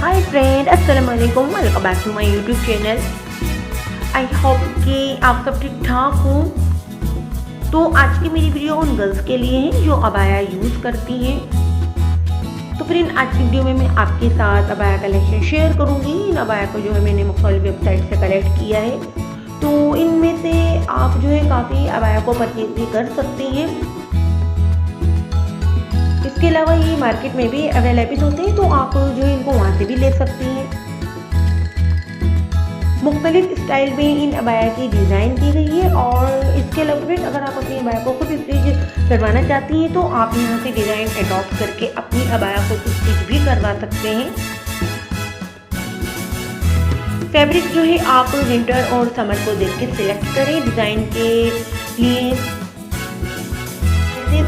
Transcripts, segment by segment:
हाय friend, अस्सलाम वालेकुम। Welcome back to my YouTube channel. I hope कि आप सब ठीक ठाक हों। तो आज की मेरी वीडियो उन गर्ल्स के लिए है जो अबाया यूज़ करती हैं। तो फ्रेंड, आज की वीडियो में मैं आपके साथ अबाया कलेक्शन शेयर करूंगी। इन अबाया को जो है मैंने मुख्तलिफ वेबसाइट से कलेक्ट किया है। तो इनमें से आप जो है काफ़ी अबाया को परचेज भी कर सकती हैं। इसके अलावा ये मार्केट में भी अवेलेबल होते हैं, तो आप जो है इनको वहाँ से भी ले सकती हैं। मुख्तलिफ स्टाइल में इन अबाया की डिज़ाइन की गई है। और इसके अलावा फिर अगर आप अपनी अबाया को खुद स्टिच करवाना चाहती हैं तो आप यहाँ से डिज़ाइन अडॉप्ट करके अपनी अबाया को स्टिच भी करवा सकते हैं। फैब्रिक जो है आप विंटर और समर को देख के सिलेक्ट करें। डिज़ाइन के लिए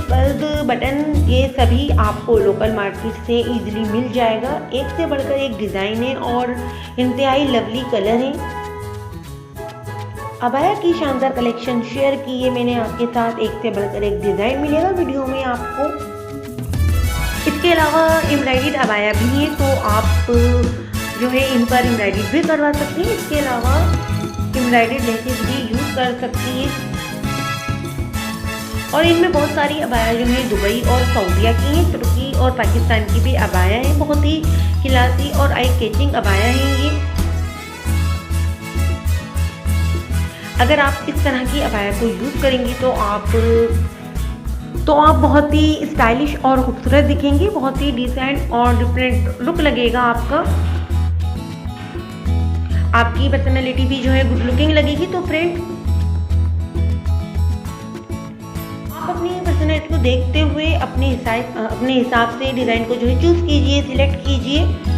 बल्ब बटन ये सभी आपको लोकल मार्केट से इजीली मिल जाएगा। एक से बढ़कर एक डिज़ाइन है और इंतहाई लवली कलर है। अबाया की शानदार कलेक्शन शेयर की है मैंने आपके साथ। एक से बढ़कर एक डिज़ाइन मिलेगा वीडियो में आपको। इसके अलावा एम्ब्रॉयडर्ड अबाया भी है, तो आप जो है इन पर एम्ब्रॉयडरी भी करवा सकती हैं। इसके अलावा एम्ब्रॉयडर्ड लेसेस भी यूज़ कर सकती हैं। और इनमें बहुत सारी अबाया जो है दुबई और सऊदीया की हैं, तुर्की और पाकिस्तान की भी अबाया हैं। बहुत ही क्लासी और आई कैचिंग अबाया हैं ये। अगर आप इस तरह की अबाया को यूज़ करेंगी तो आप बहुत ही स्टाइलिश और खूबसूरत दिखेंगी। बहुत ही डिसेंट और डिफरेंट लुक लगेगा आपका। आपकी पर्सनैलिटी भी जो है गुड लुकिंग लगेगी। तो फ्रेंड, अपनी पर्सनैलिटी को देखते हुए अपने हिसाब से डिज़ाइन को जो है चूज़ कीजिए, सिलेक्ट कीजिए।